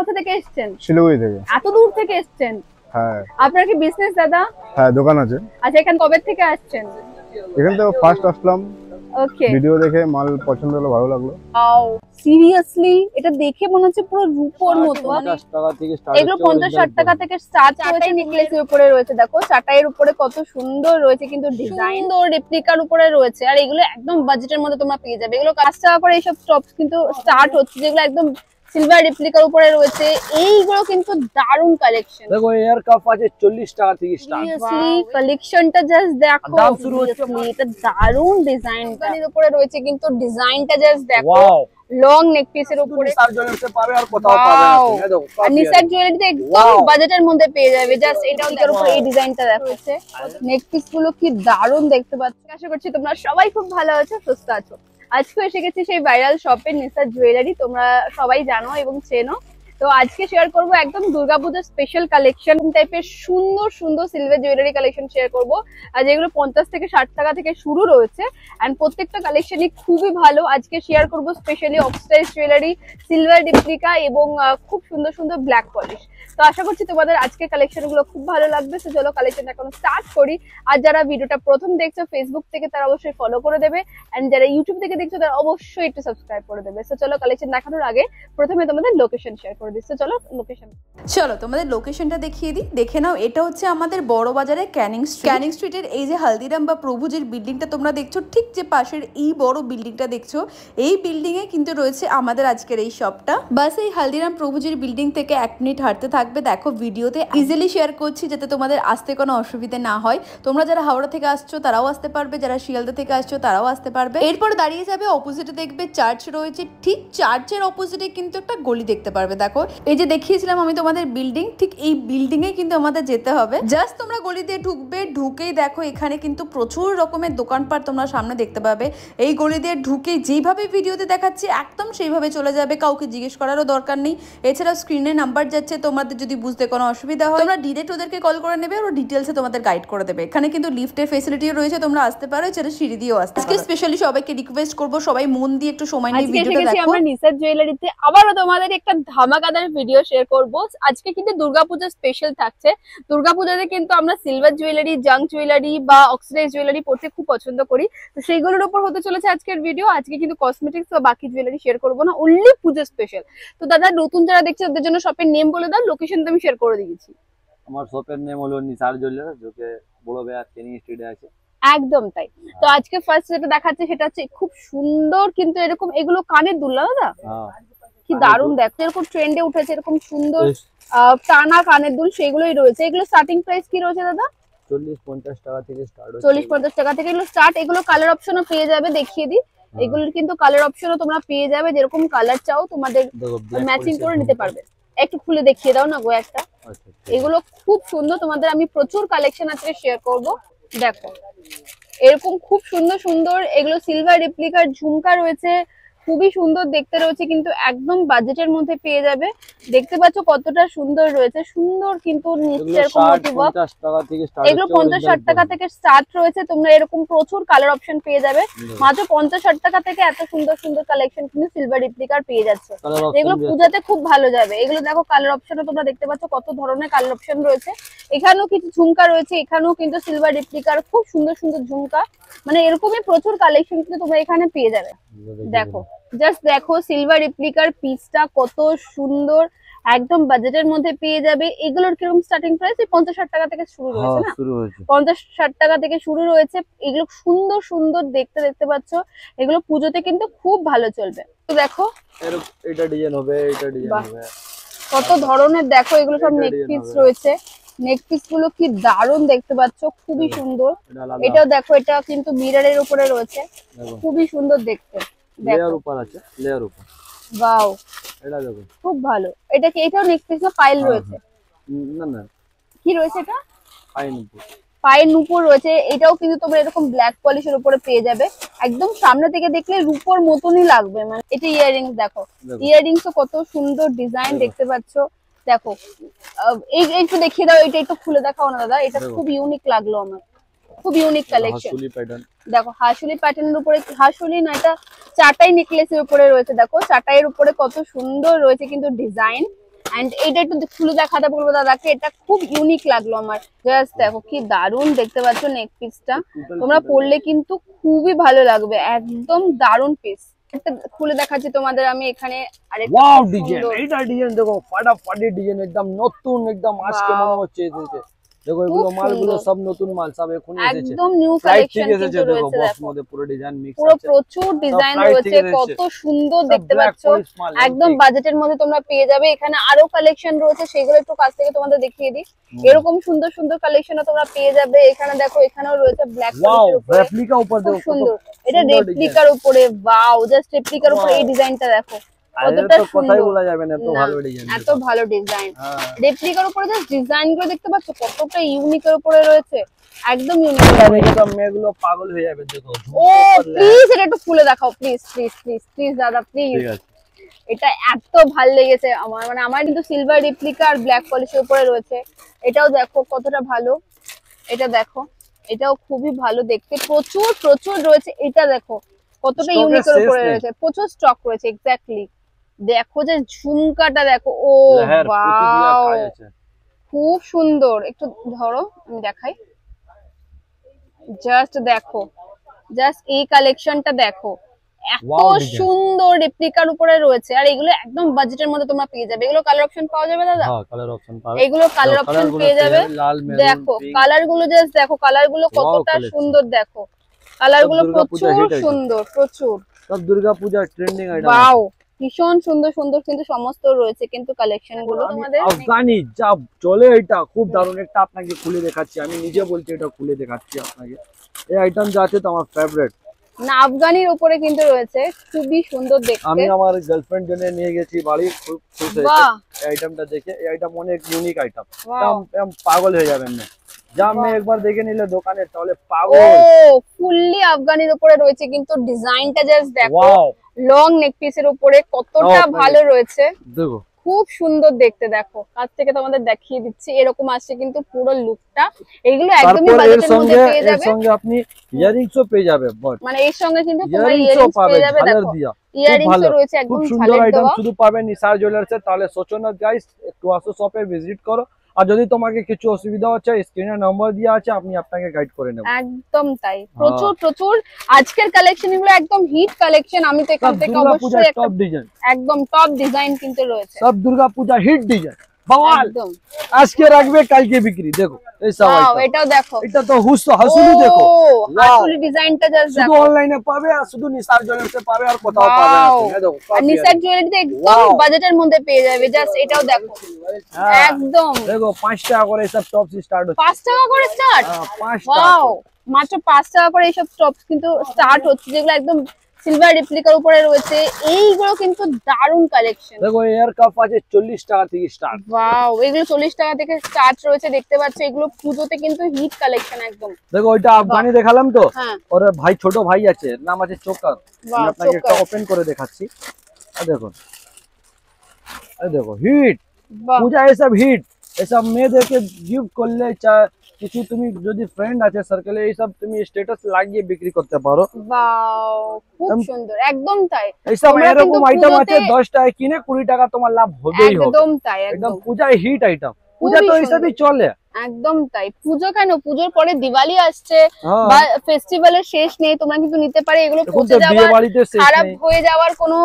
কোথা থেকে এসেছেন? শিলিগুড়ি থেকে। এত দূর থেকে এসেছেন? হ্যাঁ। আপনার কি বিজনেস দাদা? হ্যাঁ, দোকান আছে। আচ্ছা, এখান কবে থেকে আসছেন? এখান থেকে ফার্স্ট আসলাম, ওকে। ভিডিও দেখে মাল পছন্দ হলো, ভালো লাগলো। ওয়াও, সিরিয়াসলি এটা দেখে মনে হচ্ছে পুরো রূপোর মতো। 50 টাকা থেকে স্টার্ট। এগুলো 50-60 টাকা থেকে স্টার্ট। চাটাই নেকলেসের উপরে রয়েছে, দেখো চাটাইয়ের উপরে কত সুন্দর রয়েছে কিন্তু ডিজাইন, সুন্দর রেপ্লিকার উপরে রয়েছে। আর এগুলো একদম বাজেটের মধ্যে তোমরা পেয়ে যাবে। এগুলো 5 টাকা করে এইসব টপস কিন্তু স্টার্ট হচ্ছে, যেগুলো একদম সিলভার রেপ্লিকার উপরে রয়েছে। এইগুলো কিন্তু দারুন কালেকশন। দেখো এয়ার কাপ আছে 40 টাকা থেকে স্টার্ট। সিরিয়াসলি কালেকশনটা জাস্ট দেখো, দাম শুরু হচ্ছে এটা দারুন ডিজাইন। এর উপরে রয়েছে কিন্তু ডিজাইনটা জাস্ট দেখো, ওয়াও, লং নেক পিসের উপরে। সার জয়েন্টে পাবে আর কোথাও পাবে না। এই দেখো আর নিসার জুয়েলারিতে একদম বাজেটের মধ্যে পেয়ে যাবে। জাস্ট এটাও এর উপরে এই ডিজাইনটা দেখাচ্ছে। নেক পিস গুলো কি দারুন দেখতে পাচ্ছ। আশা করছি তোমরা সবাই খুব ভালো আছো, সুস্থ আছো। আজকে এসে গেছি সেই ভাইরাল শপে নিসার জুয়েলারি, তোমরা সবাই জানো এবং চেনো। তো আজকে শেয়ার করব একদম দুর্গাপূজার স্পেশাল কালেকশন টাইপের সুন্দর সুন্দর সিলভার জুয়েলারি কালেকশন শেয়ার করব। আর যেগুলো 50 থেকে 60 টাকা থেকে শুরু রয়েছে, এন্ড প্রত্যেকটা কালেকশনই খুবই ভালো। আজকে শেয়ার করব specially oxidise jewellery, silver replica এবং খুব সুন্দর সুন্দর ব্ল্যাক পলিশ। তো আশা করছি তোমাদের আজকে কালেকশন গুলো খুব ভালো লাগবে। তো চলো কালেকশন এখন স্টার্ট করি। আর যারা ভিডিওটা প্রথম দেখছো ফেসবুক থেকে, তারা অবশ্যই ফলো করে দেবে, এন্ড যারা ইউটিউব থেকে দেখছো তারা অবশ্যই একটু সাবস্ক্রাইব করে দেবে। তো চলো কালেকশন দেখানোর আগে প্রথমে তোমাদের লোকেশন শেয়ার করে দিচ্ছি। চলো তোমাদের লোকেশনটা দেখিয়ে দিই, দেখে নাও। এটা হচ্ছে আমাদের বড় বাজারে ক্যানিং স্ট্রিটের এই যে হালদিরাম বা প্রভুজির বিল্ডিংটা তোমরা দেখছো, ঠিক যে পাশের এই বড় বিল্ডিংটা দেখছো, এই বিল্ডিং এ কিন্তু রয়েছে আমাদের আজকের এই শপটা। বাস এই হালদিরাম প্রভুজির বিল্ডিং থেকে 1 মিনিট হাঁটতে থাকবে। দেখো ভিডিওতে ইজিলি শেয়ার করছি যাতে তোমাদের আসতে কোনো অসুবিধা না হয়। তোমরা যারা হাওড়া থেকে আসছো তারাও আসতে পারবে, যারা শিয়ালদা থেকে আসছো তারাও আসতে পারবে। এরপর দাঁড়িয়ে যাবে, অপোজিটে দেখবে চার্চ রয়েছে, ঠিক চার্চের অপোজিটে কিন্তু একটা গলি দেখতে পারবে। দেখো এই যে দেখিয়েছিলাম আমি তোমাদের বিল্ডিং, ঠিক এই বিল্ডিং এ কিন্তু আমাদের যেতে হবে। জাস্ট তোমরা গলি দিয়ে ঢুকবে, ঢুকেই দেখো এখানে কিন্তু প্রচুর রকমের দোকানপাট তোমরা সামনে দেখতে পাবে। এই গলি দিয়ে ঢুকে যেভাবে ভিডিওতে দেখাচ্ছি একদম সেইভাবে চলে যাবে, কাউকে জিজ্ঞেস করারও দরকার নেই। এছাড়াও স্ক্রিনে নাম্বার যাচ্ছে, তোমাদের যদি বুঝতে কোনো অসুবিধা হয় তোমরা ডিরেক্ট ওদেরকে কল করে নেবে, ওরা ডিটেলসে তোমাদের গাইড করে দেবে। এখানে কিন্তু লিফটের ফেসিলিটিও রয়েছে, তোমরা আসতে পারো, এছাড়া সিঁড়ি দিয়েও আসতে। আজকে স্পেশালি সবাইকে রিকোয়েস্ট করবো সবাই মন দিয়ে একটু সময় নিয়ে ভিডিওটা দেখো। আমরা নিসার জুয়েলারিতে আবারও তোমাদের একটা ধামাকাদার ভিডিও শেয়ার করব। আজকে কিন্তু দুর্গাপূজা স্পেশাল থাকছে। দুর্গাপূজাতে কিন্তু আমরা সিলভার জুয়েলারি, জাঙ্ক জুয়েলারি বা অক্সিডাইজ জুয়েলারি পড়তে খুব পছন্দ করি। তো সেইগুলোর উপর হতে চলেছে আজকের ভিডিও। আজকে কিন্তু কসমেটিক্স বা বাকি জুয়েলারি শেয়ার করবো না, অনলি পূজা স্পেশাল। তো দাদা, নতুন যারা দেখছে তাদের জন্য শপের নেম বলে দাও, লোকেশন তো আমি শেয়ার করে দিয়েছি। আমার শপের নেম হলো নিসার জুয়েলারি, যেটা বড় বাজার ক্যানিং স্ট্রিটে আছে। একদম তাই। তো আজকে ফার্স্ট যেটা দেখাচ্ছে সেটা হচ্ছে খুব সুন্দর কিন্তু এরকম, এগুলো কানের দুল না দাদা? কি দারুন দেখতে, এরকম ট্রেন্ডে উঠেছে এরকম সুন্দর টানা কানের দুল, সেগুলোই রয়েছে। এগুলো স্টার্টিং প্রাইস কি রয়েছে দাদা? 40-50 টাকা থেকে স্টার্ট হচ্ছে। 40-50 টাকা থেকে এগুলো স্টার্ট। এগুলো কালার অপশনও পেয়ে যাবে, দেখিয়ে দিই। এগুলোর কিন্তু কালার অপশনও তোমরা পেয়ে যাবে, যেরকম কালার চাও তোমাদের ম্যাচিং করে নিতে পারবে। একটু খুলে দেখিয়ে দাও না গো একটা। এগুলো খুব সুন্দর, তোমাদের আমি প্রচুর কালেকশন আজকে শেয়ার করব। দেখো এরকম খুব সুন্দর সুন্দর এগুলো সিলভার রেপ্লিকার ঝুমকা রয়েছে, খুবই সুন্দর দেখতে রয়েছে, কিন্তু একদম বাজেটের মধ্যে পেয়ে যাবে। দেখতে পাচ্ছ কতটা সুন্দর রয়েছে, সুন্দর কিন্তু নিচে এরকম মোটিভ ওয়ার্ক। এগুলো 50-60 টাকা থেকে স্টার্ট রয়েছে। তোমরা এরকম প্রচুর কালার অপশন পেয়ে যাবে। মাত্র 50-60 টাকা থেকে এত সুন্দর সুন্দর কালেকশন কিন্তু সিলভার রেপ্লিকার পেয়ে যাচ্ছে। এগুলো পূজাতে খুব ভালো যাবে। এগুলো দেখো কালার অপশনও তোমরা দেখতে পাচ্ছ কত ধরনের কালার অপশন রয়েছে। এখানেও কিছু ঝুমকা রয়েছে, এখানেও কিন্তু সিলভার রেপ্লিকার খুব সুন্দর সুন্দর ঝুমকা, মানে এরকমই প্রচুর কালেকশন কিন্তু তোমরা এখানে পেয়ে যাবে। দেখো জাস্ট দেখো সিলভার রেপ্লিকার পিসটা কত সুন্দর, একদম বাজেটের মধ্যে পেয়ে যাবে। এগুলোর কিরকম স্টার্টিং প্রাইস? 50-60 টাকা থেকে শুরু রয়েছে না? 50-60 টাকা থেকে শুরু রয়েছে। এগুলো সুন্দর সুন্দর দেখতে, দেখতে পাচ্ছ। এগুলো পুজোতে কিন্তু খুব ভালো চলবে। তো দেখো এটা ডিজাইন হবে, এটা ডিজাইন হবে, কত ধরনের। দেখো এগুলো সব নেক পিস রয়েছে, নেক পিস গুলো কি দারুণ দেখতে পাচ্ছ, খুবই সুন্দর। এটাও দেখো, এটা কিন্তু মিররের উপরে রয়েছে, খুবই সুন্দর দেখতে। লেয়ার উপর আছে, লেয়ার উপর। ওয়াও, এটা দেখো খুব ভালো। এটা কি, এটাও নেক পিস না পাইল রয়েছে? না না, কি রয়েছে এটা? পাইন উপর, পায়ের নুপুর রয়েছে। এটাও কিন্তু তোমরা এরকম ব্ল্যাক পলিশের উপরে পেয়ে যাবে। একদম সামনে থেকে দেখলে রূপোর মতনই লাগবে। মানে এটা ইয়াররিংস, দেখো ইয়াররিংসও কত সুন্দর ডিজাইন দেখতে পাচ্ছ। দেখো এই একটু দেখিয়ে দাও, এটা একটু খুলে দেখাও না দাদা। এটা খুব ইউনিক লাগলো আমার, খুব ইউনিক কালেকশন। দেখো হাসুলি প্যাটার্নের উপরে, হাসুলি না এটা চাটাই নেকলেসের উপরে রয়েছে। দেখো চাটাইয়ের উপরে কত সুন্দর রয়েছে কিন্তু ডিজাইন। এন্ড এইটা একটু খুলে দেখাতে বলবো দাদাকে, এটা খুব ইউনিক লাগলো আমার। জাস্ট দেখো কি দারুন দেখতে পাচ্ছ নেক পিসটা, তোমরা পরলে কিন্তু খুবই ভালো লাগবে, একদম দারুন পিস। একটা খুলে দেখাচ্ছি তোমাদের আমি এখানে। আরেকটা ওয়াও খুব ডিজাইন, সুন্দর। এইটা ডিজাইন দেখো, ফাটাফাটি ডিজাইন, একদম নতুন, একদম আজকে Wow. মনে হচ্ছে এসেছে। দেখো এগুলো খুব মালগুলো সুন্দর। সব নতুন মাল, সব এখনই এসেছে, একদম নিউ ফ্লাইট কালেকশন থেকে কিন্তু এসেছে। দেখো রয়েছে, বক্স দেখো মধ্যে পুরো ডিজাইন মিক্স পুরো আছে, প্রচুর ডিজাইন flight রয়েছে, থেকে এসেছে। কত সুন্দর সব দেখতে black পাচ্ছ। polish মাল, একদম antique। বাজেটের মধ্যে তোমরা পেয়ে যাবে। এখানে আরো কালেকশন রয়েছে, সেগুলো একটু কাছ থেকে তোমাদের দেখিয়ে দিই। এরকম সুন্দর সুন্দর কালেকশনও তোমরা পেয়ে যাবে। এখানে দেখো, এখানেও রয়েছে ব্ল্যাক ওয়াও কালারের উপরে, রেপ্লিকা উপর খুব দেখো কত সুন্দর। এটা সুন্দর design। রেপ্লিকার উপরে, ওয়াও জাস্ট রেপ্লিকার উপরে Wow. এই ডিজাইনটা দেখো আর এটা কতটা তো কথাই সুন্দর। বলা যাবে না, এত না, ভালো ডিজাইন। এত ভালো ডিজাইন। হ্যাঁ রেপ্লিকার উপরে জাস্ট ডিজাইন গুলো দেখতে পাচ্ছ কতটা ইউনিকের উপরে রয়েছে, একদম ইউনিক। একদম মেয়েগুলো পাগল হয়ে যাবে। দেখো ও প্লিজ এটা একটু খুলে দেখাও, প্লিজ প্লিজ প্লিজ প্লিজ দাদা প্লিজ। ঠিক আছে, এটা এত ভাল লেগেছে আমার, মানে আমার কিন্তু সিলভার রেপ্লিকা আর ব্ল্যাক পলিশের উপরে রয়েছে। এটাও দেখো কতটা ভালো, এটা দেখো এটাও খুবই ভালো দেখতে, প্রচুর প্রচুর রয়েছে। এটা দেখো কতটা Stock এর ইউনিকের শেষ উপরে নেই। রয়েছে, প্রচুর স্টক রয়েছে। এক্স্যাক্টলি দেখো যে ঝুমকাটা দেখো, ও লেহের পুঁতি দিয়া ওয়াও কাজ আছে। খুব সুন্দর। একটু ধরো আমি দেখাই, জাস্ট দেখো, জাস্ট এই কালেকশনটা দেখো, এত Wow, design। সুন্দর রেপ্লিকার উপরে রয়েছে। আর এগুলো একদম বাজেটের মধ্যে তোমরা পেয়ে যাবে। এগুলো কালার অপশন পাওয়া যাবে দাদা? হ্যাঁ কালার অপশন পাবে, এগুলো কালার অপশন কালার গুলো পেয়ে যাবে। লাল, মেরুন, দেখো পিঙ্ক। কালার গুলো, জাস্ট দেখো কালার গুলো Wow, কতটা collection। সুন্দর, দেখো কালার গুলো সব দুর্গাপূজা প্রচুর hit item। সুন্দর, প্রচুর। সব দুর্গাপূজার ট্রেন্ডিং আইটেম। ওয়াও ভীষণ সুন্দর সুন্দর কিন্তু সমস্ত রয়েছে কিন্তু কালেকশন গুলো তোমাদের। আফগানি যা চলে, এটা খুব দারুণ। একটা আপনাকে খুলে দেখাচ্ছি, আমি নিজে বলছি, এটা খুলে দেখাচ্ছি আপনাকে। এই আইটেম যা আছে তো আমার ফেভারিট। না আফগানির উপরে কিন্তু রয়েছে, খুবই সুন্দর দেখতে। আমি আমার গার্লফ্রেন্ড জন্য নিয়ে গেছি বাড়ি, খুব খুশ হয়েছে বাহ এই আইটেমটা দেখে। এই আইটেম অনেক ইউনিক আইটেম, Wow. পাগল হয়ে যাবেন না। যা আমি একবার দেখে নিলে দোকানে তাহলে ও পাগল। ফুললি আফগানির উপরে রয়েছে কিন্তু ডিজাইনটা জাস্ট দেখো, ওয়াও লং নেক পিসের উপরে কতটা Wow, ভালো রয়েছে, দেখো খুব সুন্দর দেখতে। দেখো কাছ থেকে তোমাদের দেখিয়ে দিচ্ছি, এরকম আসছে কিন্তু পুরো লুকটা। এগুলো একদমই তারপর এর বাজেটের মধ্যে সঙ্গে পেয়ে এর যাবে। সঙ্গে আপনি ইয়ারিংসও পেয়ে যাবে, বাট মানে এর সঙ্গে কিন্তু তোমরা ইয়ারিংসও ইয়ারিংস পাবে পেয়ে যাবে। ঝালের দেখো দিয়া, ইয়ারিংস ভালো। রয়েছে খুব একদম সুন্দর ঝালের আইটেম দেওয়া। শুধু পাবেন নিসার জুয়েলার্সে। তাহলে সোচো না গাইস, একটু আসো শপে ভিজিট করো। আর যদি তোমাকে কিছু অসুবিধা হচ্ছে, স্ক্রিনে নাম্বার দেওয়া আছে, আমি আপনাকে গাইড করে নেব। একদম তাই, প্রচুর প্রচুর আজকের কালেকশন এগুলো একদম হিট কালেকশন। আমি তো এখান সব থেকে দুর্গাপূজার অবশ্যই একটা টপ ডিজাইন, একদম টপ ডিজাইন কিন্তু রয়েছে, সব দুর্গাপূজা হিট ডিজাইন বাওয়াল। একদম। আজকে রাখবে কালকে বিক্রি। দেখো এই সব ওয়াও আইটেম, এটাও দেখো, এটা তো হাসুলি দেখো। ও Wow. হাসুলি ডিজাইনটা জাস্ট শুধু দেখো। অনলাইনে পাবে আর শুধু নিসার জুয়েলার্সে পাবে, আর কোথাও পাবে না Wow. তুমি। এই দেখো আর নিসার জুয়েলারিতে একদম Wow. বাজেটের মধ্যে পেয়ে যাবে। জাস্ট এটাও দেখো, হ্যাঁ, একদম দেখো 5 টাকা করে সব টপ স্টার্ট হচ্ছে। 5 টাকা করে স্টার্ট। 5 টাকা ওয়াও করে। মাত্র 5 টাকা করে এইসব টপস কিন্তু স্টার্ট হচ্ছে, যেগুলো একদম সিলভার রেপ্লিকার উপরে রয়েছে। এইগুলো কিন্তু দারুন কালেকশন। দেখো এয়ার কাপ আছে 40 টাকা থেকে স্টার্ট। ওয়াও এগুলো 40 টাকা থেকে স্টার্ট রয়েছে, দেখতে পাচ্ছ। এগুলো পুজোতে কিন্তু হিট কালেকশন একদম। দেখো ওইটা আফগানি দেখালাম তো, হ্যাঁ ওর ভাই ছোট ভাই আছে, এর নাম আছে চোকার। বাহ, আমি আপনাকে একটা চোকার। ওপেন করে দেখাচ্ছি। দেখুন এই দেখো হিট বাহ পূজা, এসব হিট, এসব মেয়েদেরকে গিফট করলে কিছু, তুমি যদি ফ্রেন্ড আছে সার্কেলে, এইসব তুমি স্ট্যাটাস লাগিয়ে বিক্রি করতে পারো। ওয়াও খুব সুন্দর, একদম তাই। এইসব তোমরা এরকম কিন্তু আইটেম আছে পুজোতে- 10 টাকায় কিনে 20 টাকা তোমার লাভ হবেই হবে। একদম তাই, একদম একদম পূজায় হিট আইটেম। পূজা তো খুবই এইসবই সুন্দর। চলে। একদম তাই। পুজো কেন, পুজোর পরে দিওয়ালি আসছে হ্যাঁ, বা ফেস্টিভ্যালের শেষ নেই, তোমরা কিন্তু নিতে পারো। এগুলো এখন পচে তো বিয়ে যাওয়ার, বাড়িতে শেষ খারাপ নেই। হয়ে যাওয়ার কোনো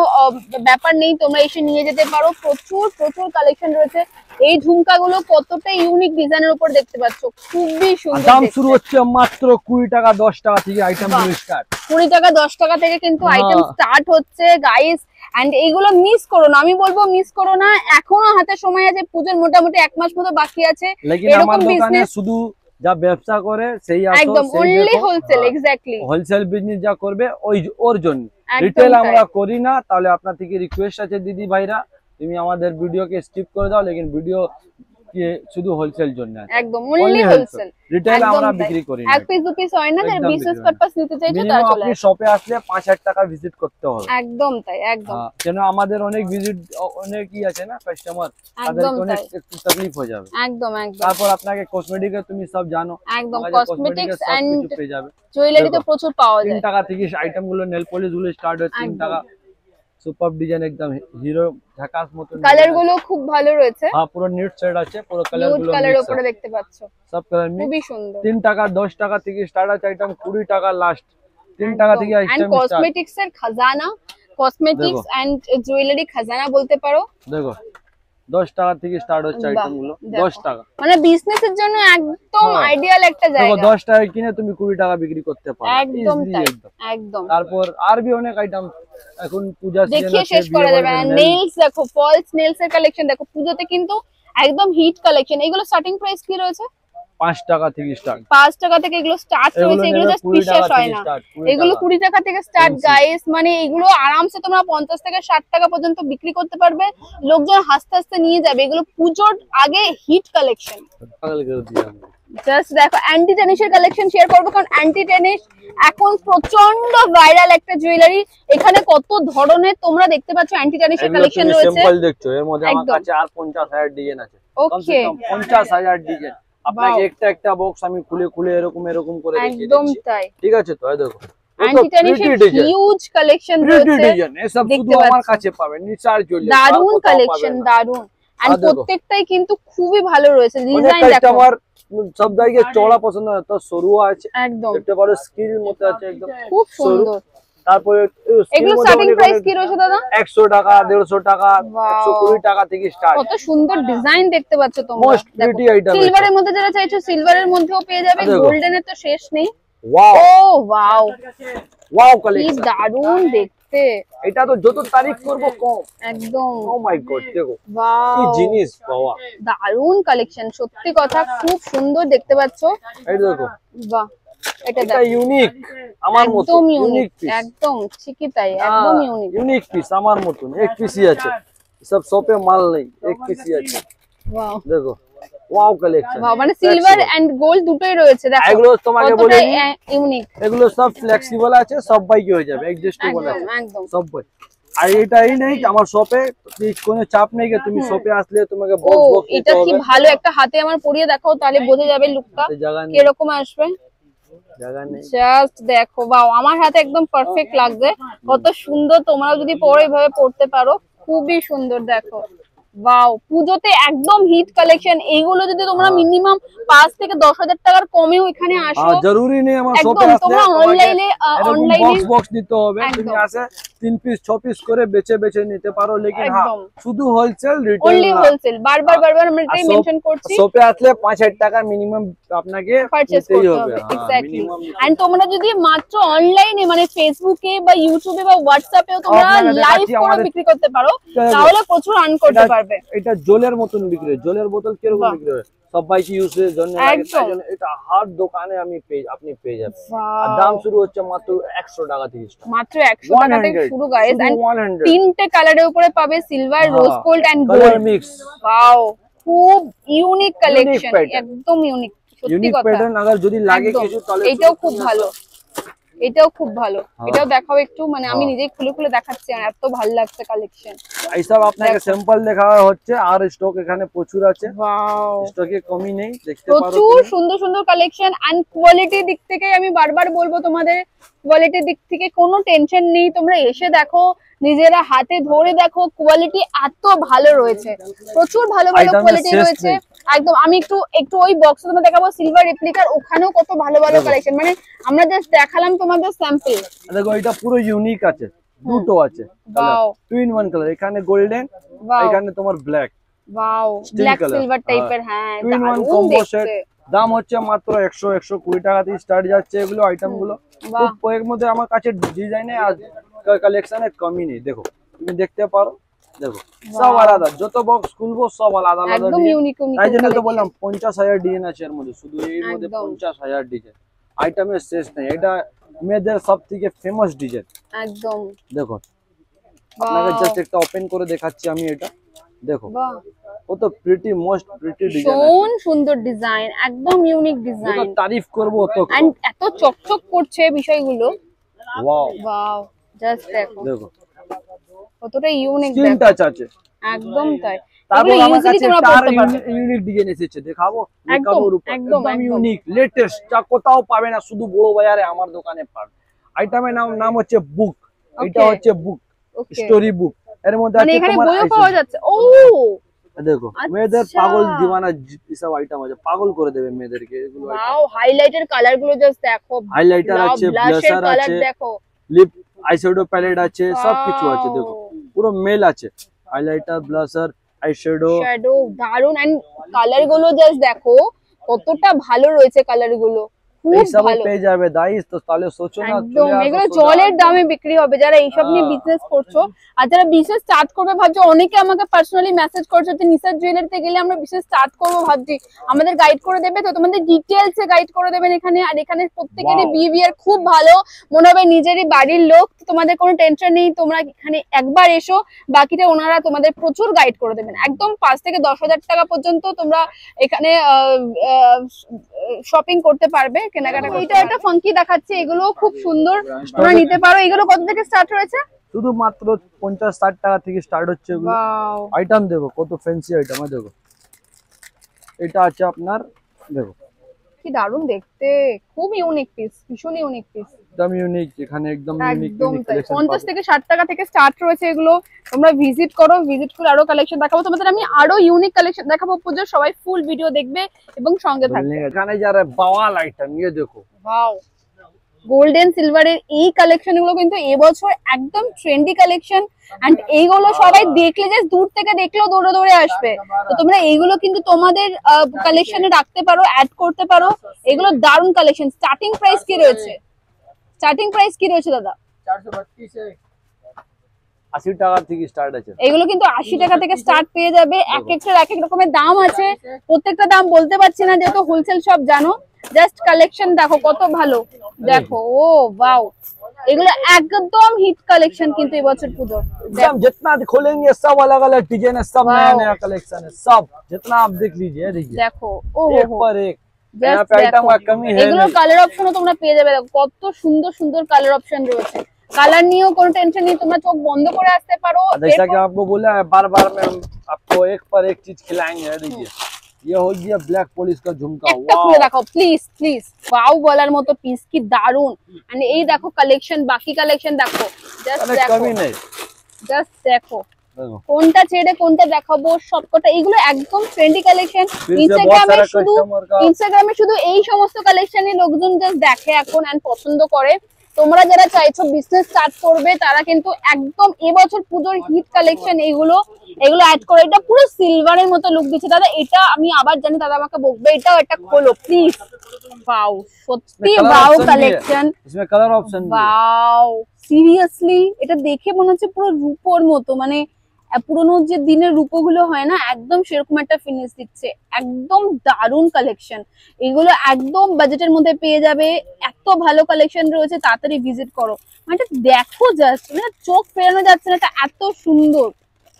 ব্যাপার নেই, তোমরা এসে নিয়ে যেতে পারো। প্রচুর প্রচুর কালেকশন রয়েছে। এই ঝুমকাগুলো কতটা ইউনিক ডিজাইনের উপর দেখতে পাচ্ছ, খুবই আর সুন্দর দাম দেখতে। শুরু হচ্ছে মাত্র 20 টাকা 10 টাকা থেকে আইটেম বাহ। গুলো স্টার্ট। 20 টাকা 10 টাকা থেকে কিন্তু হ্যাঁ। আইটেম স্টার্ট হচ্ছে গাইস। এন্ড এইগুলো মিস করো না, আমি বলবো মিস করো না। এখনো হাতে সময় আছে, পুজোর মোটামুটি 1 মাস মতো বাকি আছে। লেকিন এরকম আমার দোকানে business- শুধু যা ব্যবসা করে সেই আসো, একদম সেই অনলি দেখো। হোলসেল, হ্যাঁ। এক্স্যাক্টলি হোলসেল বিজনেস যা করবে ওর জন্য। একদম রিটেল তাই। আমরা করি না। তাহলে আপনার থেকে রিকোয়েস্ট আছে দিদি ভাইরা, তুমি আমাদের ভিডিওকে স্কিপ করে দাও, লেকিন ভিডিও শুধু হোলসেল জন্য আছে। একদম অনলি হোলসেল। রিটেল একদম আমরা তাই। বিক্রি করি না। এক পিস দু পিস হয় না, যারা একদম বিজনেস বিক্রি হয় না। পারপাস নিতে চাইছো তারা মিনিমাম চলে আপনি আসে। শপে আসলে 5-8 টাকা ভিজিট করতে হবে। একদম তাই, একদম হ্যাঁ, কেন আমাদের অনেক অনেকই আছে না কাস্টমার, তাদেরকে একদম অনেক তাই, একটু তকলিফ হয়ে যাবে। একদম একদম তারপর আপনাকে কসমেটিকে তুমি সব জানো, একদম। আমাদের কসমেটিক্স সব এন্ড কিছু পেয়ে যাবে। জুয়েলারি তো দেখো, প্রচুর পাওয়া 3 যায়। টাকা থেকে আইটেম গুলো, নেল পলিশ গুলো স্টার্ট হয় 3 একদম। টাকা, সুপার ডিজাইন একদম হিরো ঝাকাস মতন কালার গুলো খুব ভালো রয়েছে, হ্যাঁ পুরো নিট সেট আছে, পুরো কালার নিউড গুলো কালার mix উপরে আছে। দেখতে পাচ্ছ, সব কালার মিক্স। খুবই সুন্দর। 3 টাকা 10 টাকা থেকে স্টার্ট আছে আইটেম, 20 টাকা লাস্ট, 3 টাকা থেকে এন্ড আইটেম স্টার্ট। কসমেটিক্স এর খাজানা, কসমেটিক্স এন্ড জুয়েলারি খাজানা বলতে পারো। দেখো 10 টাকা থেকে স্টার্ট হচ্ছে বাহ, আইটেম গুলো, দেখো। 10 টাকা। মানে বিজনেসের জন্য একদম হ্যাঁ। আইডিয়াল একটা দেখো জায়গা। 10 টাকা কিনে তুমি 20 টাকা বিক্রি করতে পারো একদম easily তাই, একদম। একদম। তারপর আর বি অনেক আইটেম এখন পূজা সিজন দেখিয়ে আছে, শেষ করা বিয়ে যাবে না। বাড়িতে নেলস দেখো, ফলস নেলস এর কালেকশন দেখো, পুজোতে কিন্তু একদম হিট কালেকশন। এগুলো স্টার্টিং প্রাইস কি রয়েছে? 5 টাকা থেকে স্টার্ট। 5 টাকা থেকে এগুলো স্টার্ট রয়েছে। এগুলো জাস্ট 20 বিশ্বাস টাকা হয় থেকে না, স্টার্ট, এগুলো 20 টাকা থেকে স্টার্ট গাইস। মানে এগুলো আরামসে তোমরা 50 থেকে 60 টাকা পর্যন্ত বিক্রি করতে পারবে, লোকজন হাসতে হাসতে নিয়ে যাবে। এগুলো পুজোর আগে হিট কালেকশন। পাগল করে দিলাম। জাস্ট দেখো, অ্যান্টি টেনিসের কালেকশন শেয়ার করবো, কারণ অ্যান্টি টেনিস এখন প্রচন্ড ভাইরাল একটা জুয়েলারি। এখানে কত ধরনের তোমরা দেখতে পাচ্ছ অ্যান্টি টেনিসের এগুলো কালেকশন তুমি রয়েছে। সিম্পল দেখছো, এর মধ্যে আমার একদম। কাছে আর 50,000 ডিজাইন আছে, কমসে ওকে, কম 50,000 ডিজাইন। আপনাকে Wow. একটা একটা বক্স আমি খুলে খুলে এরকম এরকম করে দেখিয়ে একদম দিচ্ছি, তাই। ঠিক আছে? তো এই দেখো অ্যান্টি টেনিসের হিউজ কালেকশন রয়েছে, ডিজাইন, এসব শুধু দেখতে আমার পাচ্ছ। কাছে পাবেন, নিচার জ্বলে দারুন কালেকশন, দারুন। এন্ড দেখো। প্রত্যেকটাই কিন্তু খুবই ভালো রয়েছে, অনেক ডিজাইন দেখো। কাস্টমার সব জায়গায় চওড়া পছন্দ হয়, তো সরু আছে, একদম দেখতে পারো স্কিল মতো আছে একদম খুব সরু। সুন্দর। তারপরে এগুলো স্টার্টিং প্রাইস কি রয়েছে দাদা? 100 টাকা 150 টাকা Wow. 120 টাকা থেকে স্টার্ট। কত সুন্দর ডিজাইন দেখতে পাচ্ছ তোমরা। Most beauty item. সিলভারের মধ্যে যারা চাইছো সিলভারের মধ্যেও পেয়ে যাবে, দেখো। গোল্ডেনের তো শেষ নেই। ওয়াও ও ওয়াও, ওয়াও কি কালেকশন, দারুন দেখতে। এটা তো যত তারিফ করব কম। একদম ও মাই গড, দেখো কি ওয়াও, জিনিস বাবা, দারুন কালেকশন, সত্যি কথা খুব সুন্দর দেখতে পাচ্ছ। এই দেখো বাহ, এটা এটা দেখো, ইউনিক আমার মতো, একদম ইউনিক ইউনিক, পিস, একদম ঠিকই তাই, একদম ইউনিক। ইউনিক পিস আমার মতন, এক পিসই আছে, সব শপে মাল নেই, এক পিসই আছে। ওয়াও দেখো ওয়াও কালেকশন, ওয়াও, মানে সিলভার এন্ড গোল্ড দুটোই রয়েছে দেখো। এগুলো তোমাকে বলে দিই, ইউনিক, এগুলো সব ফ্লেক্সিবল আছে, সব বাইকে হয়ে যাবে, অ্যাডজাস্টেবল একদম আছে একদম। সব বাই। আর এটাই নেই যে আমার শপে কোনো চাপ নেই যে তুমি শপে আসলে তোমাকে ও বক্স বক্স এটা দিতে কি হবে, ভালো, একটা হাতে আমার পরিয়ে দেখাও, তাহলে বোঝা যাবে লুকটা জায়গা নেই, কিরকম আসবে। জায়গা নেই। জাস্ট দেখো, বাও, আমার হাতে একদম পারফেক্ট লাগছে, কত সুন্দর। তোমরাও যদি পরো এইভাবে পড়তে পারো, খুবই সুন্দর। দেখো ওয়াও, পুজোতে একদম হিট কালেকশন। এইগুলো যদি তোমরা মিনিমাম 5 থেকে 10,000 টাকার কমেও এখানে আসো, জরুরি নেই আমার শপে একদম আসলে তোমরা অনলাইনে বক্স বক্স দিতে হবে, তুমি একদম। আসে 3 পিস 6 পিস করে বেচে বেচে নিতে পারো, লেকিন হ্যাঁ একদম। শুধু হোলসেল রিটেল অনলি হোলসেল। বারবার বারবার আমরা এটাই মেনশন করছি, শপে আসলে 5,000 টাকা মিনিমাম আপনাকে পারচেজ দিতেই করতে হবে, হবে। হ্যাঁ, এক্স্যাক্টলি। minimum এন্ড তোমরা যদি মাত্র অনলাইনে মানে ফেসবুকে বা ইউটিউবে বা হোয়াটসঅ্যাপেও তোমরা আপনাকে লাইভ দেখাচ্ছি করে আমাদের- বিক্রি করতে পারো, দেখো, তাহলে প্রচুর আর্ন করতে এটা- পারবে। এটা জলের মতন বিক্রি হয়, জলের বোতল কিরকম বাহ। বিক্রি হয়, সবাইকে ইউজের জন্য লাগে, একদম। তাই জন্য এটা হার দোকানে আপনি পেয়ে যাবেন। আর Wow, দাম শুরু হচ্ছে মাত্র 100 টাকা থেকে স্টার্ট, মাত্র 100 টাকা থেকে 100 শুরু গাইস। শুধু এন্ড 100 তিনটে কালারের উপরে পাবে, সিলভার, হ্যাঁ, rose gold and colour gold. Mix, wow, খুব ইউনিক কালেকশন, pattern। একদম ইউনিক, সত্যি ইউনিক কথা। প্যাটার্ন আবার যদি লাগে একদম। কিছু তাহলে এটাও খুব ভালো, এটাও খুব ভালো। হ্যাঁ। এটাও দেখাও একটু, মানে আমি হ্যাঁ। নিজেই খুলে খুলে দেখাচ্ছি, আমার এত ভালো লাগছে কালেকশন। এইসব আপনাকে দেখো। স্যাম্পল দেখা হচ্ছে, আর স্টক এখানে প্রচুর আছে, ওয়াও, স্টকে কমই নেই, দেখতে পারো প্রচুর তুমি। সুন্দর সুন্দর কালেকশন। এন্ড কোয়ালিটির দিক থেকে আমি বারবার বলবো তোমাদের, কোয়ালিটির দিক থেকে কোনো টেনশন নেই, তোমরা এসে দেখো, নিজেরা হাতে ধরে দেখো, কোয়ালিটি এত ভালো রয়েছে, প্রচুর ভালো ভালো Item এর কোয়ালিটি শেষ রয়েছে। নেই। একদম। আমি একটু একটু ওই বক্সে তোমাদের দেখাবো সিলভার রেপ্লিকার, ওখানেও কত ভালো ভালো দেখো। কালেকশন, মানে আমরা জাস্ট দেখালাম তোমাদের স্যাম্পল। দেখো এটা পুরো ইউনিক আছে, দুটো আছে wow two in one colour, এখানে গোল্ডেন, ওয়াও এখানে তোমার black, wow, Steel black color, silver টাইপের। হ্যাঁ, টু ইন ওয়ান দারুণ কম্বো সেট। দেখতে। দাম হচ্ছে মাত্র 100-120 টাকা থেকে স্টার্ট যাচ্ছে এগুলো আইটেম গুলো। বাহ। খুব এর মধ্যে আমার কাছে ডিজাইনে আর কালেকশনে কমই নেই, দেখো তুমি দেখতে পারো, দেখো সব আলাদা, যত বক্স খুলবো সব আলাদা আলাদা একদম ডিজাইন। Unique unique. তাই জন্য তো বললাম 50,000 ডিজাইন আছে এর মধ্যে, শুধু এর মধ্যে একদম। 50,000 ডিজাইন, আইটেমের শেষ নেই। এটা মেয়েদের সব থেকে ফেমাস ডিজাইন, একদম। দেখো আপনাকে বাহ, জাস্ট একটা ওপেন করে দেখাচ্ছি আমি, এটা দেখো বাহ, কত প্রিটি, মোস্ট প্রিটি ডিজাইন ভীষণ সুন্দর ডিজাইন, একদম ইউনিক আছে, ডিজাইন। তারিফ করবো অত। এন্ড এত চকচক করছে বিষয়গুলো। ওয়াও, ওয়াও, জাস্ট দেখো দেখো কতটা ইউনিক, স্ক্রিন দেখো টাচ আছে। একদম তাই। তারপর এগুলো আমার ইউজুয়ালি কাছে তোমরা চার পড়তে পারবে। ইউনিক ডিজাইন এসেছে, দেখাবো একদম, মেকআপের উপর, একদম, একদম একদম। ইউনিক লেটেস্ট, যা কোথাও পাবে না, শুধু বড় বাজারে আমার দোকানে পাবে। আইটেমের নাম হচ্ছে বুক, এটা Okay. হচ্ছে বুক, ওকে স্টোরি বুক এর মধ্যে মানে আছে এখানে তোমার বইও পাওয়া যাচ্ছে ও দেখো আচ্ছা। মেয়েদের পাগল দিওয়ানা এসব আইটেম আছে, পাগল করে দেবে মেয়েদেরকে এগুলো। ওয়াও হাইলাইটের কালার গুলো জাস্ট দেখো, হাইলাইটার আছে, ব্লাশের ব্লাশার কালার আছে, দেখো, লিপ আইশ্যাডো প্যালেট আছে, সব কিছু আছে দেখো, পুরো মেল আছে। হাইলাইটার, ব্লাশার, আইশ্যাডো, শ্যাডো দারুন। এন্ড কালার গুলো জাস্ট দেখো কতটা ভালো রয়েছে কালার গুলো, খুব এইসব ভালো পেয়ে যাবে গাইস। তো তাহলে সোচো না, একদম এগুলো জলের দামে বিক্রি হবে। যারা এইসব নিয়ে বিজনেস করছো আর যারা বিজনেস স্টার্ট করবে ভাবছো, অনেকে আমাকে পার্সোনালি মেসেজ করছো যে নিসার জুয়েলারিতে গেলে আমরা বিজনেস স্টার্ট করবো ভাবছি, আমাদের গাইড করে দেবে? তো তোমাদের ডিটেলস এ গাইড করে দেবেন এখানে। আর এখানে প্রত্যেকেরই বিহেভিয়ার খুব ভালো, মনে হবে নিজেরই বাড়ির লোক, তো তোমাদের কোনো টেনশন নেই। তোমরা এখানে একবার এসো, বাকিটা ওনারা তোমাদের প্রচুর গাইড করে দেবেন। একদম 5 থেকে 10,000 টাকা পর্যন্ত তোমরা এখানে শপিং করতে পারবে, কেনাকাটা। এটা একটা ফাঙ্কি দেখাচ্ছে, এগুলো খুব সুন্দর, তোমরা নিতে পারো। এগুলো কত থেকে স্টার্ট হয়েছে? শুধু মাত্র 50-60 টাকা থেকে স্টার্ট হচ্ছে এগুলো। ওয়াও আইটেম দেখো কত ফ্যান্সি আইটেম আছে দেখো। এটা আছে আপনার, দেখো কি দারুণ দেখতে, খুব ইউনিক পিস, ভীষণ ইউনিক পিস, একদম ইউনিক। এখানে একদম ইউনিক একদম তাই। কালেকশন 50 থেকে 60 টাকা থেকে স্টার্ট রয়েছে এগুলো। তোমরা ভিজিট করো, ভিজিট করে আরো কালেকশন দেখাবো তোমাদের। আমি আরো ইউনিক কালেকশন দেখাবো পুজো, সবাই ফুল ভিডিও দেখবে এবং সঙ্গে থাকবে। এখানে যারা বাওয়াল আইটেম ये देखो, ওয়াও গোল্ডেন সিলভারের এই কালেকশন গুলো কিন্তু এবছর একদম ট্রেন্ডি কালেকশন। এন্ড এইগুলো সবাই দেখলে, জাস্ট দূর থেকে দেখলেও দৌড়ে দৌড়ে আসবে। তো তোমরা এইগুলো কিন্তু তোমাদের কালেকশনে রাখতে পারো, অ্যাড করতে পারো। এগুলো দারুণ কালেকশন। স্টার্টিং প্রাইস কি রয়েছে? স্টার্টিং প্রাইস কি রয়েছে দাদা? 80 টাকা থেকে স্টার্ট আছে। এগুলো কিন্তু 80 টাকা থেকে স্টার্ট পেয়ে যাবে। এক একটার এক এক রকমের দাম আছে, প্রত্যেকটা দাম বলতে পারছি না যেহেতু হোলসেল শপ, জানো। জাস্ট কালেকশন দেখো কত ভালো, দেখো ও वाओ, এগুলো একদম হিট কালেকশন কিন্তু এবছর পুজোর। एकदम जितना खोलेंगे सब अलग अलग डिजाइन है, सब नया नया कलेक्शन है, सब जितना आप देख लीजिए, देखिए দেখো ও एक पर एक। यहाँ জাস্ট पे आइटम का कमी है এগুলোর नहीं। কালার অপশনও তোমরা পেয়ে যাবে। দেখো কত সুন্দর সুন্দর কালার অপশন রয়েছে। কালার নিয়েও কোনো টেনশন নেই, তোমরা চোখ বন্ধ করে আসতে পারো। जैसा कि आपको बोला है, बार बार में हम आपको एक पर एक चीज खिलाएंगे। देखिए ये हो गया ब्लैक पॉलिश का झुमका, একটা খুলে দেখো প্লিজ প্লিজ, ওয়াও বলার মতো পিস, কি দারুন। এন্ড এই দেখো কালেকশন, বাকি কালেকশন দেখো, জাস্ট अरे দেখো, कमी नहीं, জাস্ট দেখো देखो কোনটা ছেড়ে কোনটা দেখাবো। সবকটা এগুলো একদম ট্রেন্ডি কালেকশন। फिर से बहुत ইনস্টাগ্রামে सारा শুধু कस्टमर का এই সমস্ত কালেকশনই লোকজন জাস্ট দেখে এখন এন্ড পছন্দ করে। তোমরা যারা চাইছো বিজনেস স্টার্ট করবে তারা কিন্তু একদম এবছর পুজোর হিট কালেকশন এগুলো অ্যাড করে। এটা পুরো সিলভারের মতো লুক দিচ্ছে দাদা। এটা আমি আবার জানি দাদা আমাকে বকবে, এটাও একটা খোলো প্লিজ। ওয়াও সত্যি ওয়াও কালেকশন, इसमें कलर ऑप्शन भी है। ওয়াও সিরিয়াসলি এটা দেখে মনে হচ্ছে পুরো রূপোর মতো, মানে পুরোনো যে দিনের রূপোগুলো হয় না, একদম সেরকম একটা ফিনিশ দিচ্ছে। একদম দারুণ কালেকশন, এগুলো একদম বাজেটের মধ্যে পেয়ে যাবে। এত ভালো কালেকশন রয়েছে, তাড়াতাড়ি ভিজিট করো। মানে এটা দেখো জাস্ট, মানে চোখ ফেরানো যাচ্ছে না, এটা এত সুন্দর,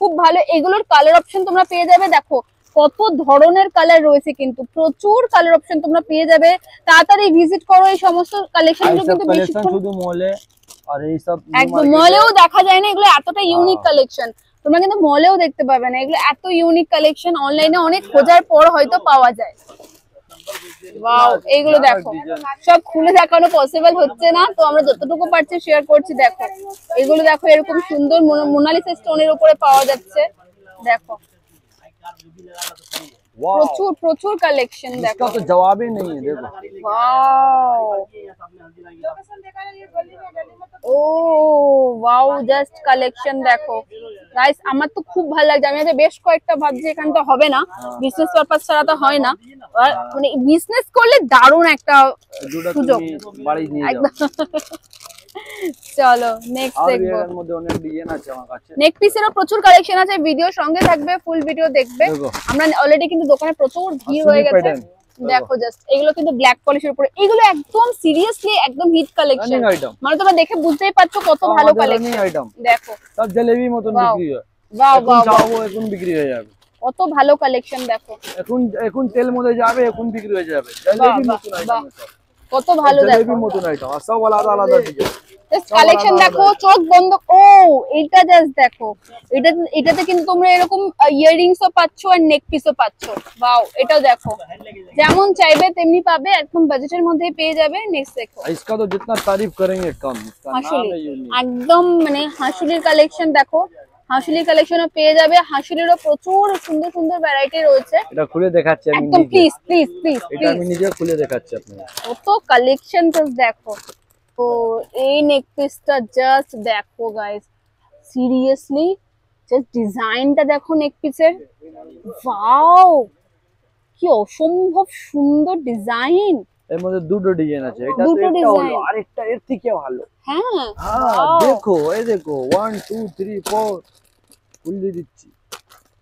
খুব ভালো। এগুলোর কালার অপশন তোমরা পেয়ে যাবে। দেখো কত ধরনের কালার রয়েছে, কিন্তু প্রচুর কালার অপশন তোমরা পেয়ে যাবে। তাড়াতাড়ি ভিজিট করো। এই সমস্ত কালেকশন গুলো কিন্তু বেশিক্ষণ শুধু মলে আর এই সব একদম মলেও দেখা যায় না। এগুলো এতটা ইউনিক কালেকশন তোমরা কিন্তু মলেও দেখতে পাবে না। এগুলো এত ইউনিক কালেকশন, অনলাইনে অনেক খোঁজার পর হয়তো পাওয়া যায়। ওয়াও এইগুলো দেখো, সব খুলে দেখানো পসিবল হচ্ছে না, তো আমরা যতটুকু পারছি শেয়ার করছি। দেখো এগুলো দেখো, এরকম সুন্দর মোনালিসা স্টোনের উপরে পাওয়া যাচ্ছে। দেখো প্রচুর প্রচুর কালেকশন, দেখো इसका तो जवाब ही नहीं है। देखो वाओ ও ওয়াও জাস্ট কালেকশন দেখো গাইস। আমার তো খুব ভালো লাগছে। আমি আজ বেশ কয়েকটা ভাবছি, এখানে তো হবে না, বিজনেস পারপাস ছাড়া তো হয় না। আর মানে বিজনেস করলে দারুণ একটা সুযোগ। বাড়ি নিয়ে যাও। একদম চলো নেক্সট আর দেখবো। এর মধ্যে অনেক ডিজাইন আছে আমার কাছে। নেক পিসেরও প্রচুর কালেকশন আছে, ভিডিও সঙ্গে থাকবে, ফুল ভিডিও দেখবে। দেখো। আমরা অলরেডি কিন্তু দোকানে প্রচুর ভিড় হয়ে গেছে। pattern, দেখো জাস্ট এগুলো কিন্তু ব্ল্যাক পলিশের উপরে, এগুলো একদম সিরিয়াসলি একদম হিট কালেকশন। রানিং আইটেম, মানে তোমরা দেখে বুঝতেই পারছো কত ভালো কালেকশন। রানিং আইটেম, দেখো সব জলেবি মতন Wow. বিক্রি হয়। বাহ এখন বাহ যাবো, এখন বিক্রি হয়ে যাবে। কত ভালো কালেকশন দেখো। এখন এখন তেল মধ্যে যাবে, এখন বিক্রি হয়ে যাবে। বাহ, জলেবি বাহ, মতন বাহ। আইটেম সব। কত ভালো দেখো জলেবির মতন আইটেম, আর সব আলাদা আলাদা ডিজাইন। জাস্ট কালেকশন দেখো, চোখ বন্ধ। ও এটা জাস্ট দেখো, এটাতে কিন্তু তোমরা এরকম ইয়াররিংসও পাচ্ছো আর নেক পিসও পাচ্ছো। ওয়াও, এটাও দেখো, যেমন চাইবে তেমনি পাবে, একদম বাজেটের মধ্যেই পেয়ে যাবে। নেক্সট দেখো, इसका तो जितना तारीफ करेंगे कम, इसका नाम হাসুলি, है यूनिक। একদম মানে হাসুলির কালেকশন দেখো, হাসুলির কালেকশনও পেয়ে যাবে। হাসুলিরও প্রচুর সুন্দর সুন্দর ভ্যারাইটি রয়েছে। এটা খুলে দেখাচ্ছি আমি একদম নিজে, প্লিজ প্লিজ প্লিজ এটা আমি নিজে খুলে দেখাচ্ছি আপনাকে। কত কালেকশন জাস্ট দেখো। তো এই নেক পিসটা জাস্ট দেখো গাইস, সিরিয়াসলি জাস্ট ডিজাইনটা দেখো নেক পিসের। ওয়াও, কি অসম্ভব সুন্দর ডিজাইন। এর মধ্যে দুটো ডিজাইন আছে, এটা তো দুটো একটা ডিজাইন। হলো, আরেকটা এর থেকে ভালো। হ্যাঁ, হ্যাঁ wow, দেখো, এই দেখো 1 2 3 4 ফুল দিয়ে দিচ্ছি।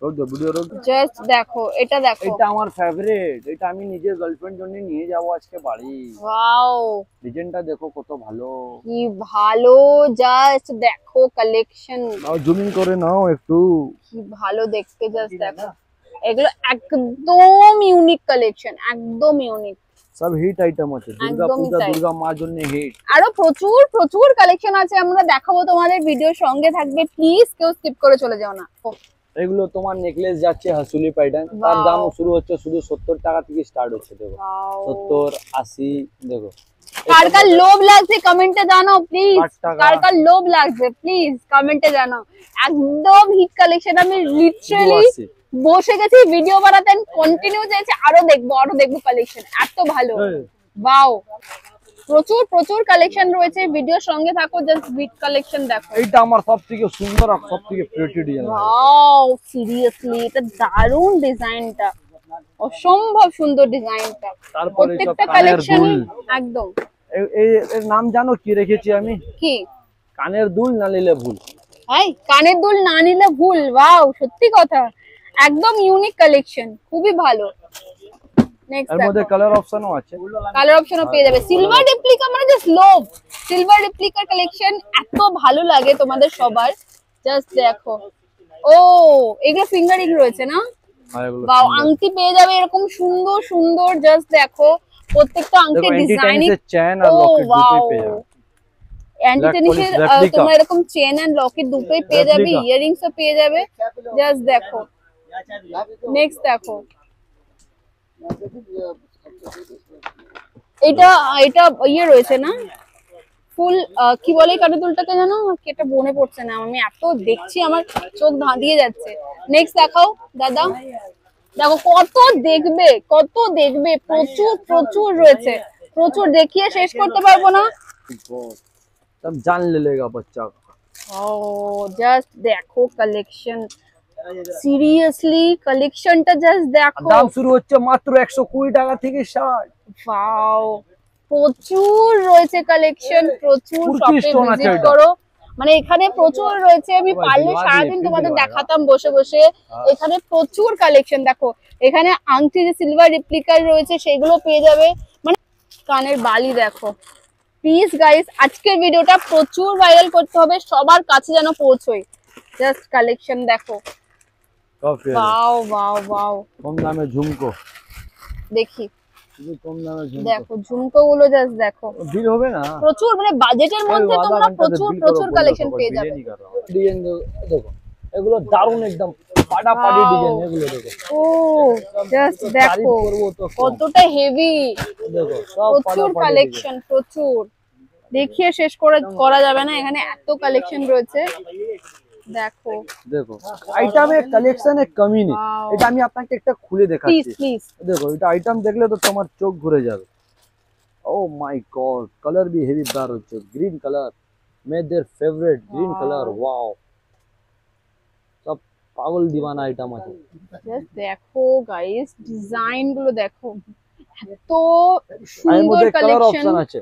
রোড দো ভিডিও রোড। জাস্ট দেখো, এটা দেখো। এটা আমার ফেভারিট, এটা আমি নিজের গার্লফ্রেন্ড জন্য নিয়ে যাব আজকে বাড়ি। ওয়াও, ডিজাইনটা দেখো কত ভালো। কি ভালো, জাস্ট দেখো কালেকশন, নাও জুমিং করে নাও একটু। কি ভালো দেখতে, জাস্ট দেখো। এগুলো একদম ইউনিক কালেকশন, একদম ইউনিক। সব হিট আইটেম আছে, দুর্গা একদমই পূজা, তাই। দুর্গা মার জন্য হিট। আরো প্রচুর প্রচুর কালেকশন আছে, আমরা দেখাবো তোমাদের, ভিডিও সঙ্গে থাকবে, প্লিজ কেউ স্কিপ করে চলে যাও না। এগুলো তোমার নেকলেস যাচ্ছে হাসুলি প্যাটার্ন, তার Wow. দাম শুরু হচ্ছে শুধু 70 টাকা থেকে স্টার্ট হচ্ছে। দেখো Wow. 70 80 দেখো। কার কার লোভ লাগছে কমেন্টে জানাও প্লিজ, 60 টাকা। কার কার লোভ লাগছে প্লিজ কমেন্টে জানাও। একদম হিট কালেকশন, আমি লিটারালি 80 বসে গেছি ভিডিও বানাতে, কন্টিনিউ চাইছি আরো দেখবো কালেকশন, এত ভালো। ওয়াও, প্রচুর প্রচুর কালেকশন রয়েছে, ভিডিওর সঙ্গে থাকো, জাস্ট হিট কালেকশন দেখো। এইটা আমার সবথেকে সুন্দর আর সবথেকে প্রিটি ডিজাইন। ওয়াও, সিরিয়াসলি এটা দারুণ ডিজাইনটা, অসম্ভব সুন্দর ডিজাইনটা। তারপরে সব প্রত্যেকটা কানের কালেকশন দুল। একদম। এর নাম জানো কি রেখেছি আমি? কি? কানের দুল না নিলে ভুল। ভাই কানের দুল না নিলে ভুল। ওয়াও, সত্যি কথা, একদম ইউনিক কালেকশন, খুবই ভালো। নেক্সট এর মধ্যে কালার অপশনও আছে। কালার অপশনও পেয়ে যাবে। সিলভার রেপ্লিকা মানে জাস্ট লোভ, সিলভার রেপ্লিকার কালেকশন এত ভালো লাগে তোমাদের সবার, জাস্ট দেখো। ও এগুলো ফিঙ্গারিং রয়েছে না? আর এগুলো বাও, সুন্দর। আংটি পেয়ে যাবে এরকম সুন্দর সুন্দর, জাস্ট দেখো প্রত্যেকটা দেখো আংটির অ্যান্টি ডিজাইনিং। টেনিসের চেন আর ও লকেট দুটোই ওয়াও, পেয়ে যাবে। অ্যান্টি টেনিসের polish replica। তোমরা এরকম চেন এন্ড লকেট দুটোই পেয়ে যাবে, Replica। ইয়াররিংসও পেয়ে যাবে, জাস্ট দেখো। নেক্সট দেখো, এটা এটা ইয়ে রয়েছে না, ফুল কি বলে কানের দুলটাকে জানো, কি এটা মনে পড়ছে না, আমি এত দেখছি আমার চোখ ধাঁধিয়ে যাচ্ছে। নেক্সট দেখাও দাদা, দেখো কত দেখবে, প্রচুর প্রচুর রয়েছে, প্রচুর, দেখিয়ে শেষ করতে পারবো না। सब जान ले लेगा बच्चा। ও জাস্ট দেখো কালেকশন, সিরিয়াসলি কালেকশনটা জাস্ট দেখো। দাম শুরু হচ্ছে মাত্র 120 টাকা থেকে স্টার্ট। ওয়াও, প্রচুর রয়েছে কালেকশন, প্রচুর কুর্তি শপে স্টোন আছে ভিজিট এটা। করো, মানে এখানে প্রচুর রয়েছে, আমি সবাই পারলে দিওয়ালি, সারাদিন ফির তোমাদের দিওয়ালি। দেখাতাম বসে বসে। এখানে প্রচুর কালেকশন দেখো, এখানে আংটি যে সিলভার রেপ্লিকার রয়েছে সেগুলো পেয়ে যাবে, মানে কানের বালি দেখো। প্লিজ গাইস, আজকের ভিডিওটা প্রচুর ভাইরাল করতে হবে, সবার কাছে যেন পৌঁছয়। জাস্ট কালেকশন দেখো। ওয়াও ওয়াও ওয়াও, কম দামে ঝুমকো, দেখি শুধু কম দামে ঝুমকো। দেখো ঝুমকো গুলো জাস্ট দেখো, বিল হবে না? প্রচুর, মানে বাজেটের মধ্যে আধা তোমরা ঘন্টাতে প্রচুর bill প্রচুর করো, কালেকশন বললো পেয়ে সবাই, যাবে। বিরিয়ানি কর রহা। ডিজাইন দেখো, এগুলো দারুন একদম ফাটাফাটি Wow. ডিজাইন, এগুলো দেখো। ও জাস্ট তারিফ দেখো করবো তো কম। কতটা হেভি, দেখো সব প্রচুর ফাটাফাটি কালেকশন, প্রচুর, দেখিয়ে শেষ করা যাবে না, এখানে এত কালেকশন রয়েছে দেখো। দেখো আইটেমে কালেকশনে কমি নেই। Wow. এটা আমি আপনাকে একটা খুলে প্লিজ দেখাচ্ছি। প্লিজ, देखो এটা আইটেম দেখলে তো তোমার চোখ ঘুরে যাবে। ও মাই গড, কালার भी হেভি বার হচ্ছে, গ্রিন কালার, মেয়েদের ফেভারিট গ্রিন কালার। ওয়াও, সব পাগল দিওয়ানা আইটেম আছে। জাস্ট দেখো গাইস, ডিজাইন গুলো দেখো, এত এর সুন্দর মধ্যে কালার কালেকশন। অপশন আছে।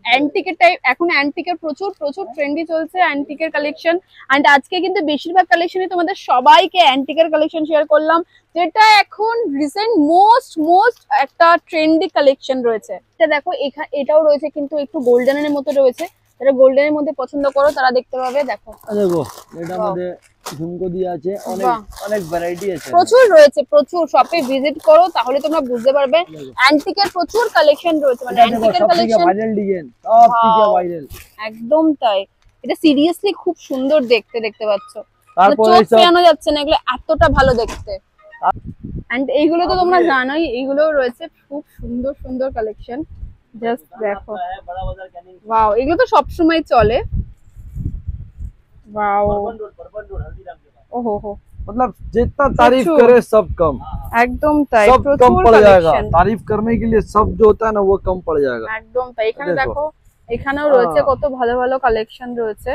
অ্যান্টিকের টাইপ, এখন অ্যান্টিকের প্রচুর প্রচুর ট্রেন্ডি চলছে অ্যান্টিকের কালেকশন। এন্ড আজকে কিন্তু বেশিরভাগ কালেকশনই তোমাদের সবাইকে অ্যান্টিকের কালেকশন শেয়ার করলাম, যেটা এখন রিসেন্ট মোস্ট একটা ট্রেন্ডি কালেকশন রয়েছে। এটা দেখো, এটাও রয়েছে কিন্তু একটু গোল্ডেনের মতো রয়েছে, যারা গোল্ডেনের মধ্যে পছন্দ করো তারা দেখতে পাবে। দেখো দেখো এটার মধ্যে ঝুমকো দিয়ে আছে, অনেক বাহ। অনেক ভ্যারাইটি আছে। প্রচুর রয়েছে, প্রচুর। শপে ভিজিট করো তাহলে তোমরা বুঝতে পারবে। অ্যান্টিকের প্রচুর কালেকশন রয়েছে, মানে অ্যান্টিকের কালেকশন ভাইরাল ডিজাইন, সব থেকে ভাইরাল। একদম তাই। এটা সিরিয়াসলি খুব সুন্দর দেখতে, দেখতে পাচ্ছ। তারপরে চোখ এইসব ফেরানো যাচ্ছে না, এগুলো এতটা ভালো দেখতে। এন্ড এইগুলো তো তোমরা জানোই, এইগুলো রয়েছে খুব সুন্দর সুন্দর কালেকশন। জাস্ট দেখো, ওয়াও, এগুলো তো সব সময় চলে। वाओ, ओहो हो, मतलब जितना तारीफ प्रचुर। करे सब कम, একদম তাই, सब कम প্রচুর पड़ जाएगा। কালেকশন। तारीफ करने के लिए सब जो होता है ना वो कम पड़ जाएगा। একদম তাই। এখানে দেখো। দেখো, এখানেও রয়েছে কত ভালো ভালো কালেকশন রয়েছে,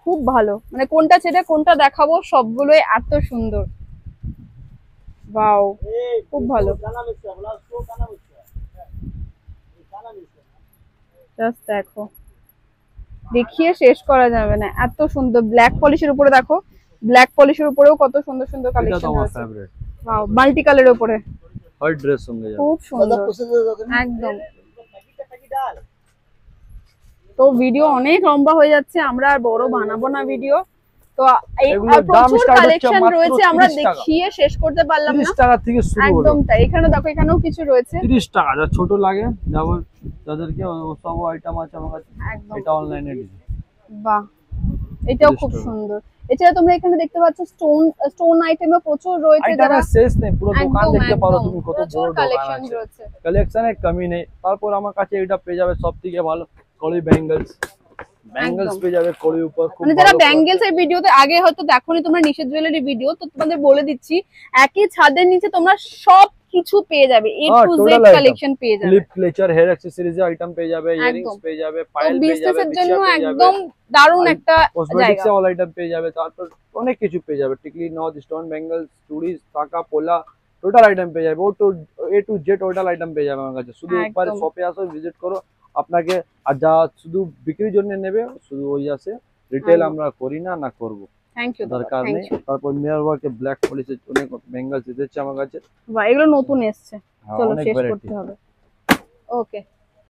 খুব ভালো। মানে কোনটা ছেড়ে কোনটা দেখাবো, সবগুলোই এত সুন্দর। ওয়াও, খুব ভালো। জাস্ট দেখো, দেখিয়ে শেষ করা যাবে না, এত সুন্দর। ব্ল্যাক পলিশের উপরে দেখো, ব্ল্যাক পলিশের উপরেও কত সুন্দর সুন্দর এটা কালেকশন তো আমার আছে। ফেভারিট, ওয়াও, মাল্টি কালারের উপরে हर ड्रेस होंगे यार। খুব সুন্দর একদম। তো ভিডিও অনেক লম্বা হয়ে যাচ্ছে, আমরা আর বড় বানাবো না ভিডিও। তো এই এগুলোর দাম প্রচুর start হচ্ছে কালেকশন মাত্র রয়েছে, আমরা 30 টাকা। দেখিয়ে শেষ করতে পারলাম না। 30 টাকা থেকে শুরু হলো। একদম তাই। এখানে দেখো, এখানেও কিছু রয়েছে 30 টাকা, যা ছোট লাগে যেমন যাদেরকে সব আইটেম আছে আমার কাছে। একদম। এটা অনলাইনে ডিজাইন, বাহ, এটাও 30 খুব টাকা। সুন্দর। এছাড়া তোমরা এখানে দেখতে পাচ্ছ স্টোন আইটেমও প্রচুর রয়েছে। যারা আইটেমের শেষ নেই, পুরো দোকান একদম দেখতে পারো একদম তুমি কত প্রচুর বড় দোকান কালেকশন আছে। রয়েছে। কালেকশনের কমি নেই। তারপর আমার কাছে এটা পেয়ে যাবে সব থেকে ভালো কড়ি ব্যাঙ্গেলস, ব্যাঙ্গেলস একদম। পেয়ে যাবে কড়ির উপর, খুব মানে যারা ভালো ব্যাঙ্গেলস এর ভিডিওতে আগে হয়তো দেখোনি তোমরা, নিষেধ জুয়েলারি ভিডিও, তো তোমাদের বলে দিচ্ছি, একই ছাদের নিচে তোমরা সব কিছু পেয়ে যাবে, এ হ্যাঁ, টু total জেড item। কালেকশন পেয়ে যাবে। Clip, clutcher, hair accessories item পেয়ে যাবে, ইয়ারিংস একদম। পেয়ে যাবে, তো পায়েল পেয়ে যাবে, বিজনেসের জন্য বিছিয়া পেয়ে যাবে, একদম দারুণ একটা কসমেটিক্স জায়গা। অল আইটেম পেয়ে যাবে। তারপর অনেক কিছু পেয়ে যাবে, টিকলি, নথ, স্টোন, ব্যাঙ্গেলস, চুড়ি, টাকা, পোলা, টোটাল আইটেম পেয়ে যাবে। ও two A to Z total item পেয়ে যাবে আমার কাছে। শুধু একবার একদম। শপে আসো, ভিজিট করো। আপনাকে আর যা শুধু বিক্রির জন্য নেবে, শুধু ওই আসে, রিটেল একদম। আমরা করি না, না করবো, থ্যাংক ইউ, দরকার থ্যাংক নেই। ইউ। তারপর মিরর ওয়ার্কে ব্ল্যাক পলিশের অনেক ব্যাঙ্গেলস এসেছে আমার কাছে। বাহ, এগুলো নতুন এসছে, হ্যাঁ, চলো অনেক শেষ ভ্যারাইটি। করতে হবে। ওকে।